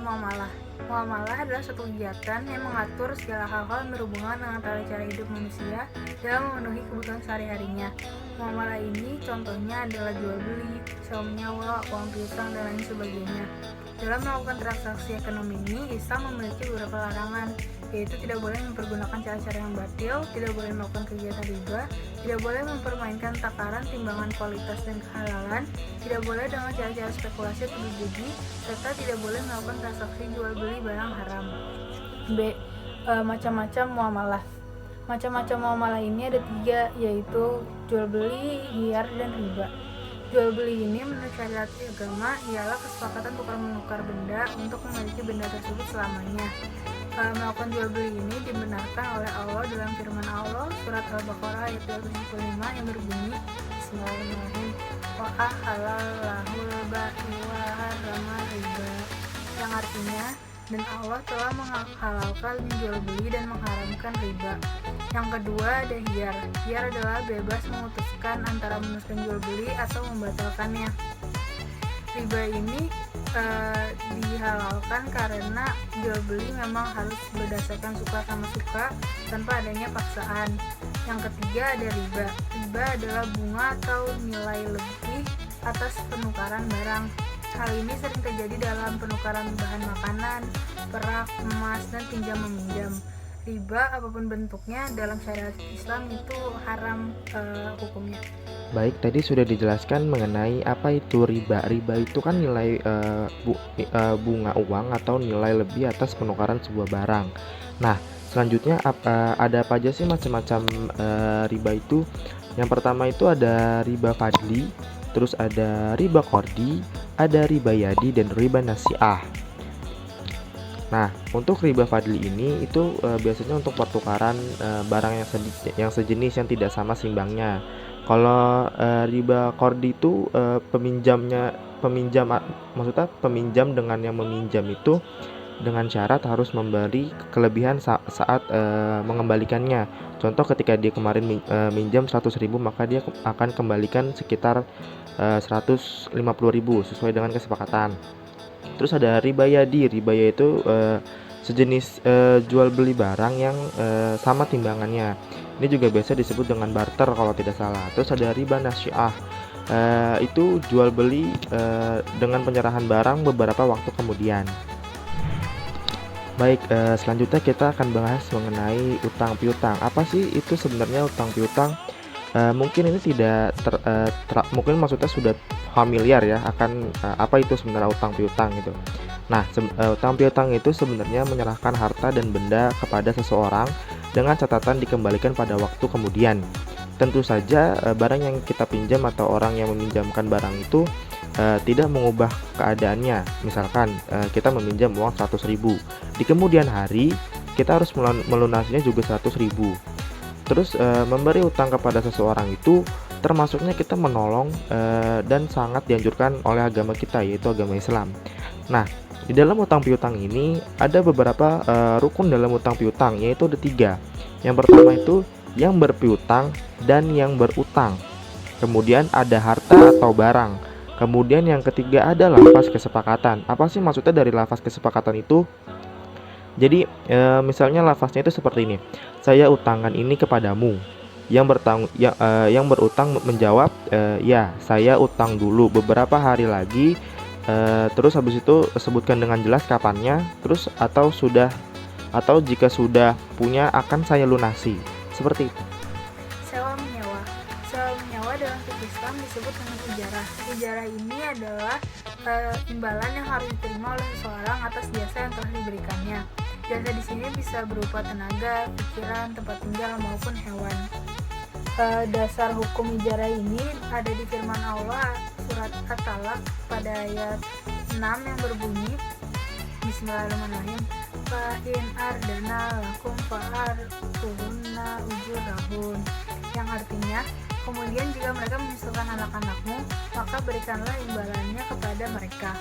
muamalah. Muamalah adalah suatu kegiatan yang mengatur segala hal-hal yang berhubungan dengan tata cara hidup manusia dalam memenuhi kebutuhan sehari-harinya. Muamalah ini contohnya adalah jual beli, sewa menyewa, uang piutang, dan lain sebagainya. Dalam melakukan transaksi ekonomi ini, Islam memiliki beberapa larangan, yaitu tidak boleh mempergunakan cara-cara yang batil, tidak boleh melakukan kegiatan riba, tidak boleh mempermainkan takaran timbangan kualitas dan kehalalan, tidak boleh dengan cara-cara spekulasi atau judi, serta tidak boleh melakukan transaksi jual beli barang haram. B. Macam-macam muamalah. Macam-macam muamalah ini ada 3, yaitu jual beli, hiyar, dan riba. Jual beli ini menurut syariat agama ialah kesepakatan tukar menukar benda untuk memiliki benda tersebut selamanya. Melakukan jual beli ini dibenarkan oleh Allah dalam firman Allah surat Al-Baqarah ayat 275 yang berbunyi Bismillahirrahmanirrahim wa ahalallahul bai'a wa harrama riba, yang artinya dan Allah telah menghalalkan menjual beli dan mengharamkan riba. Yang kedua ada hiyar. Hiyar adalah bebas memutuskan antara meneruskan jual beli atau membatalkannya. Riba ini dihalalkan karena jual beli memang harus berdasarkan suka sama suka tanpa adanya paksaan. Yang ketiga ada riba. Riba adalah bunga atau nilai lebih atas penukaran barang. Hal ini sering terjadi dalam penukaran bahan makanan, perak, emas, dan pinjam meminjam. Riba apapun bentuknya dalam syariat Islam itu haram hukumnya. Baik, tadi sudah dijelaskan mengenai apa itu riba. Riba itu kan nilai bunga uang atau nilai lebih atas penukaran sebuah barang. Nah, selanjutnya ada apa aja sih macam-macam riba itu? Yang pertama itu ada riba fadli, terus ada riba qardi, ada riba yadi, dan riba nasi'ah. Nah, untuk riba fadli ini itu biasanya untuk pertukaran barang yang sejenis yang tidak sama seimbangnya. Kalau riba qardi itu maksudnya peminjam dengan yang meminjam itu dengan syarat harus memberi kelebihan saat mengembalikannya. Contoh ketika dia kemarin minjam 100.000, maka dia akan kembalikan sekitar 150.000 sesuai dengan kesepakatan. Terus ada riba yadi. Riba yadi itu sejenis jual beli barang yang sama timbangannya. Ini juga biasa disebut dengan barter kalau tidak salah. Terus ada riba nasi'ah. Itu jual beli dengan penyerahan barang beberapa waktu kemudian. Baik, selanjutnya kita akan bahas mengenai utang piutang. Apa sih itu sebenarnya utang piutang? Mungkin ini tidak mungkin maksudnya sudah familiar ya akan apa itu sebenarnya utang piutang gitu. Nah, utang piutang itu sebenarnya menyerahkan harta dan benda kepada seseorang dengan catatan dikembalikan pada waktu kemudian. Tentu saja barang yang kita pinjam atau orang yang meminjamkan barang itu tidak mengubah keadaannya. Misalkan kita meminjam uang 100.000, di kemudian hari kita harus melunasinya juga 100.000. Terus memberi utang kepada seseorang itu termasuknya kita menolong dan sangat dianjurkan oleh agama kita, yaitu agama Islam. Nah, di dalam utang piutang ini ada beberapa rukun dalam utang piutang, yaitu ada 3. Yang pertama itu yang berpiutang dan yang berutang. Kemudian ada harta atau barang. Kemudian yang ketiga ada lafaz kesepakatan. Apa sih maksudnya dari lafaz kesepakatan itu? Jadi misalnya lafaznya itu seperti ini. Saya utangkan ini kepadamu. Yang berutang menjawab, ya saya utang dulu beberapa hari lagi. Terus habis itu sebutkan dengan jelas kapannya. Terus atau jika sudah punya akan saya lunasi. Seperti itu. Sewa menyewa. Sewa menyewa dalam fikih Islam disebut dengan ijarah. Ijarah ini adalah imbalan yang harus diterima oleh seseorang atas jasa yang telah diberikannya. Jasa di sini bisa berupa tenaga, pikiran, tempat tinggal maupun hewan. Dasar hukum ijarah ini ada di firman Allah surat At-Talaq pada ayat 6 yang berbunyi Bismillahirrahmanirrahim. Fa in ardana lakum fa'artuhunna ujurahun, yang artinya kemudian jika mereka menyusukan anak-anakmu maka berikanlah imbalannya kepada mereka.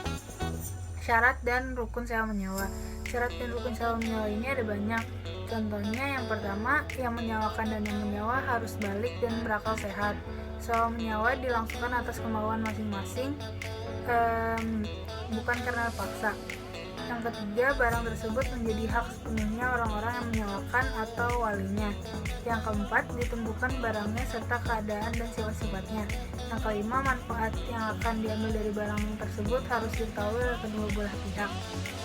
Syarat dan rukun sewa menyewa. Syarat dan rukun sewa menyewa ini ada banyak. Contohnya yang pertama, yang menyewakan dan yang menyewa harus balik dan berakal sehat. Sewa menyewa dilangsungkan atas kemauan masing-masing, bukan karena paksa. Yang ketiga, barang tersebut menjadi hak sepenuhnya orang-orang yang menyewakan atau walinya. Yang keempat, ditentukan barangnya serta keadaan dan sifat-sifatnya. Yang kelima, manfaat yang akan diambil dari barang tersebut harus diketahui oleh kedua belah pihak.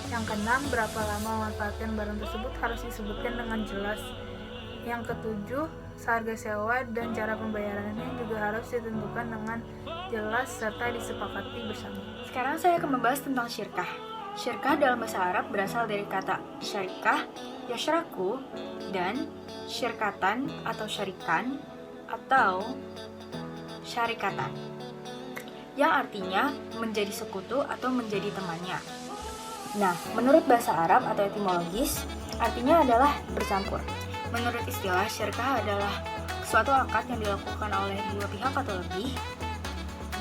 Yang keenam, berapa lama memanfaatkan barang tersebut harus disebutkan dengan jelas. Yang ketujuh, seharga sewa dan cara pembayarannya juga harus ditentukan dengan jelas serta disepakati bersama. Sekarang saya akan membahas tentang syirkah. Syirkah dalam bahasa Arab berasal dari kata syarikah, yashraku, dan syirkatan atau syarikan atau syarikatan, yang artinya menjadi sekutu atau menjadi temannya. Nah, menurut bahasa Arab atau etimologis, artinya adalah bercampur. Menurut istilah, syirkah adalah suatu akad yang dilakukan oleh dua pihak atau lebih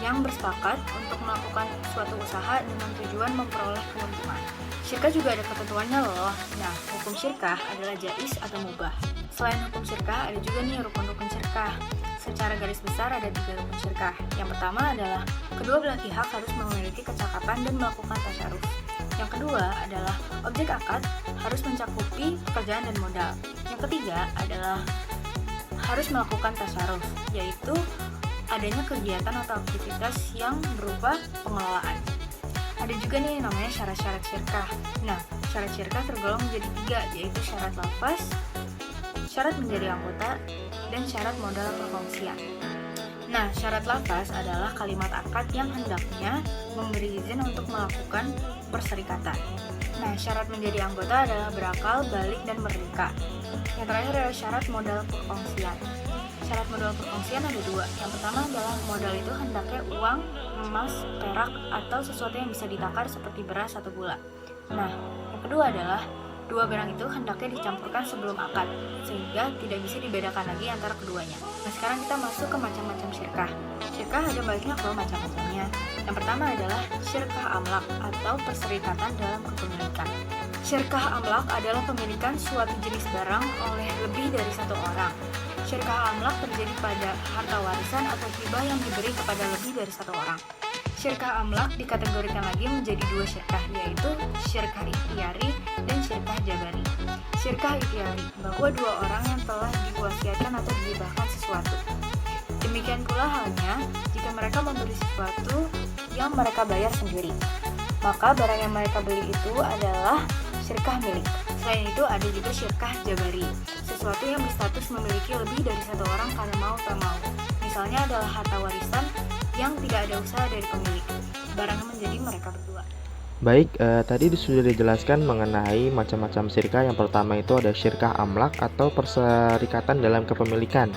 yang bersepakat untuk melakukan suatu usaha dengan tujuan memperoleh keuntungan. Syirkah juga ada ketentuannya loh. Nah, hukum syirkah adalah jaiz atau mubah. Selain hukum syirkah, ada juga nih rukun-rukun syirkah. Secara garis besar ada 3 rukun syirkah. Yang pertama adalah kedua belah pihak harus memiliki kecakapan dan melakukan tasyaruf. Yang kedua adalah objek akad harus mencakupi pekerjaan dan modal. Yang ketiga adalah harus melakukan tasyaruf, yaitu adanya kegiatan atau aktivitas yang berupa pengelolaan. Ada juga nih namanya syarat-syarat syirkah. Nah, syarat syirkah tergolong menjadi 3, yaitu syarat lafaz, syarat menjadi anggota, dan syarat modal perkongsian. Nah, syarat lafaz adalah kalimat akad yang hendaknya memberi izin untuk melakukan perserikatan. Nah, syarat menjadi anggota adalah berakal, balik, dan merdeka. Yang terakhir adalah syarat modal perkongsian. Syarat modal perkongsian ada 2. Yang pertama adalah modal itu hendaknya uang, emas, perak, atau sesuatu yang bisa ditakar seperti beras atau gula. Nah, yang kedua adalah dua barang itu hendaknya dicampurkan sebelum akad, sehingga tidak bisa dibedakan lagi antara keduanya. Nah, sekarang kita masuk ke macam-macam syirkah. Syirkah ada banyak loh macam-macamnya. Yang pertama adalah syirkah amlak atau perserikatan dalam kepemilikan. Syirkah amlak adalah pemilikan suatu jenis barang oleh lebih dari satu orang. Syirkah amlak terjadi pada harta warisan atau hibah yang diberi kepada lebih dari satu orang. Syirkah amlak dikategorikan lagi menjadi 2 syirkah, yaitu syirkah ikhtiyari dan syirkah jabari. Syirkah ikhtiyari, bahwa 2 orang yang telah diwasiatkan atau dihibahkan sesuatu. Demikian pula halnya jika mereka memberi sesuatu yang mereka bayar sendiri, maka barang yang mereka beli itu adalah syirkah milik. Selain itu ada juga syirkah jabari, sesuatu yang berstatus memiliki lebih dari satu orang karena mau tak mau. Misalnya adalah harta warisan yang tidak ada usaha dari pemilik, barangnya menjadi mereka berdua. Baik, tadi sudah dijelaskan mengenai macam-macam syirkah. Yang pertama itu ada syirkah amlak atau perserikatan dalam kepemilikan.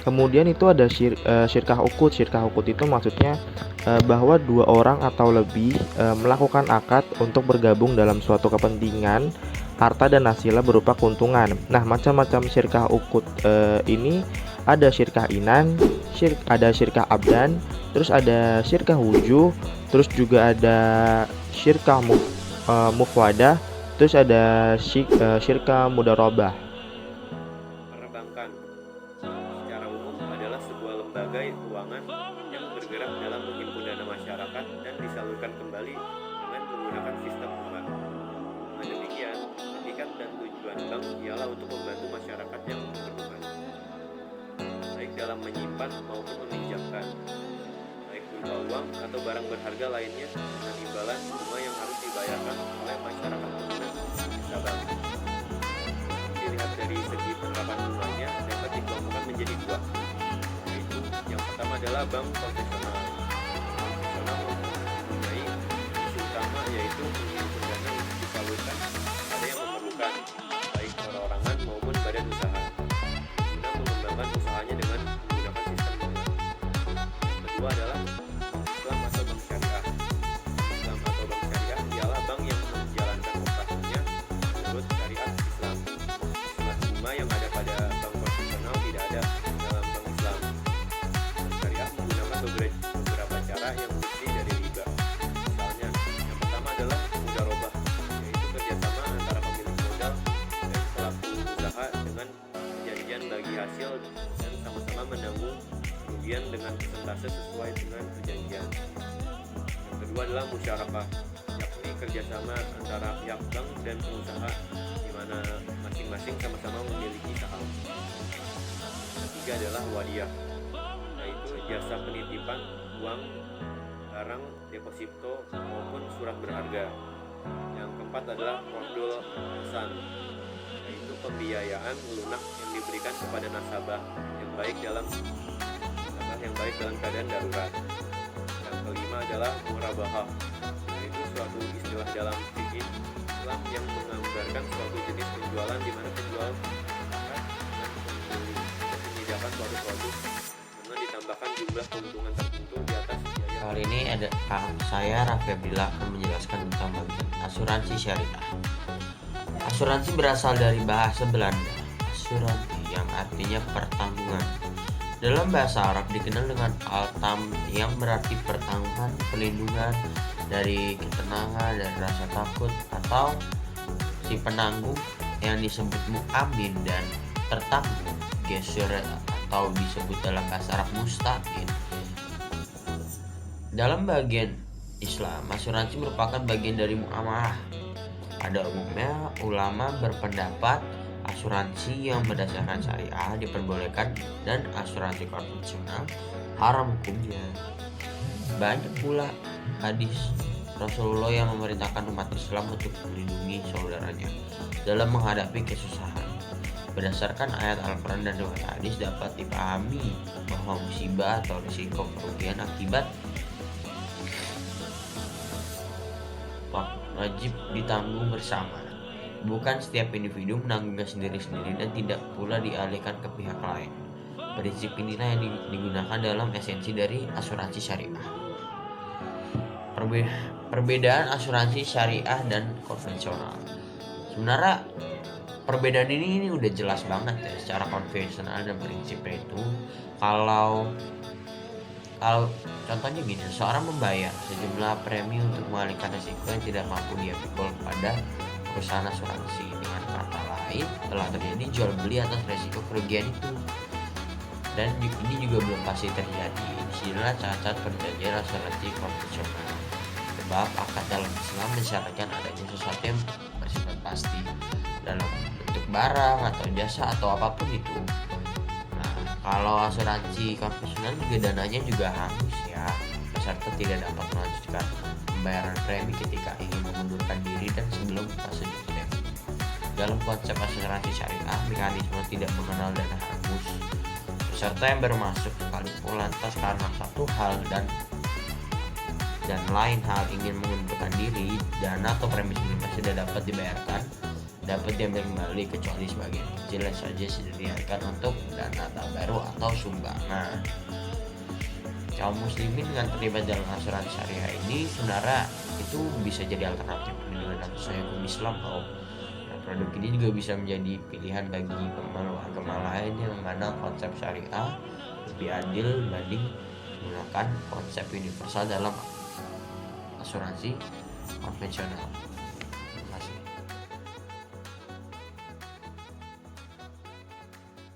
Kemudian itu ada syirkah ukut. Syirkah ukut itu maksudnya bahwa 2 orang atau lebih melakukan akad untuk bergabung dalam suatu kepentingan, harta dan hasilnya berupa keuntungan. Nah, macam-macam syirkah ukut ini ada syirkah inan, ada syirkah abdan, terus ada syirkah wujuh, terus juga ada syirkah mufwadah, terus ada syirkah mudarabah. Perbankan secara umum adalah sebuah lembaga keuangan yang bergerak dalam menghimpun dana masyarakat dan disalurkan kembali dengan menggunakan sistem bunga. Dengan demikian, hakikat dan tujuan bank ialah untuk membantu masyarakat yang membutuhkan, baik dalam menyimpan maupun meminjamkan, baik berupa uang atau barang berharga lainnya, dengan imbalan bunga yang harus dibayarkan oleh masyarakat pengguna jasa bank. Dilihat dari segi penerapan bunganya dapat dikelompokkan menjadi 2, yaitu yang pertama adalah bank konvensional. Konvensional mempunyai isu utama yaitu menghimpun dana untuk disalurkan pada yang memerlukan, baik perorangan maupun badan usaha, guna mengembangkan usahanya dengan menggunakan sistem bunga. Yang kedua adalah Islam atau bank syariah. Islam atau bank syariah ialah bank yang menjalankan operasinya menurut syariat Islam. Sifat bunga yang ada pada bank konvensional tidak ada dalam bank Islam. Bank syariah menggunakan beberapa cara yang bersih dari riba. Misalnya, yang pertama adalah mudharabah, yaitu kerjasama antara pemilik modal dan pelaku usaha dengan perjanjian bagi hasil dan sama-sama menanggung kerugian dengan persentase sesuai dengan perjanjian. Yang kedua adalah musyarakah, yakni kerjasama antara pihak bank dan pengusaha di mana masing-masing sama-sama memiliki saham. Ketiga adalah wadiyah, yaitu jasa penitipan uang, barang, deposito maupun surat berharga. Yang keempat adalah qardul hasan, yaitu pembiayaan lunak yang diberikan kepada nasabah yang baik dalam keadaan darurat. Yang kelima adalah murabahah, yaitu suatu istilah dalam fikih Islam yang menggambarkan suatu jenis penjualan di mana penjual akan membeli untuk menyediakan suatu produk dengan ditambahkan jumlah keuntungan tertentu di atas biaya. Kali ini saya Raffi Abdillah akan menjelaskan tentang bagian asuransi syariah. Asuransi berasal dari bahasa Belanda, asuransi yang artinya pertanggungan. Dalam bahasa Arab dikenal dengan al-tam yang berarti pertanggungan, perlindungan dari ketenangan dan rasa takut, atau si penanggung yang disebut mu'amin, dan tertanggung gesur atau disebut dalam bahasa Arab musta'min. Dalam bagian Islam, asuransi merupakan bagian dari muamalah. Pada umumnya, ulama berpendapat asuransi yang berdasarkan syariah diperbolehkan dan asuransi konvensional haram hukumnya. Banyak pula hadis Rasulullah yang memerintahkan umat Islam untuk melindungi saudaranya dalam menghadapi kesusahan. Berdasarkan ayat Al-Quran dan riwayat hadis dapat dipahami bahwa musibah atau risiko kerugian akibat wajib ditanggung bersama. Bukan setiap individu menanggungnya sendiri-sendiri dan tidak pula dialihkan ke pihak lain. Prinsip inilah yang digunakan dalam esensi dari asuransi syariah. Perbedaan asuransi syariah dan konvensional. Sebenarnya perbedaan ini udah jelas banget ya secara konvensional dan prinsipnya itu. Kalau contohnya gini, seorang membayar sejumlah premi untuk mengalihkan risiko yang tidak mampu dia pikul pada perusahaan asuransi. Dengan kata lain, telah terjadi jual beli atas risiko kerugian itu, dan ini juga belum pasti terjadi. Disinilah cacat perjanjian asuransi konvensional, sebab akad dalam Islam mensyaratkan adanya sesuatu yang bersifat pasti dalam bentuk barang atau jasa atau apapun itu. Kalau asuransi konvensional juga dananya juga hangus ya, peserta tidak dapat melanjutkan pembayaran premi ketika ingin mengundurkan diri dan sebelum fase detail. Dalam konsep asuransi syariah, mekanisme tidak mengenal dana hangus. Peserta yang baru masuk sekalipun lantas karena satu hal dan lain hal ingin mengundurkan diri, dana atau premi sebelumnya sudah dapat dibayarkan dapat diambil kembali kecuali sebagian kecil yang saja disediakan untuk dana baru atau sumbangan. Kaum muslimin dengan terlibat dalam asuransi syariah ini sebenarnya itu bisa jadi alternatif perlindungan dan sesuai hukum Islam. Produk ini juga bisa menjadi pilihan bagi pemalu-agama lain yang mana konsep syariah lebih adil dibanding menggunakan konsep universal dalam asuransi konvensional.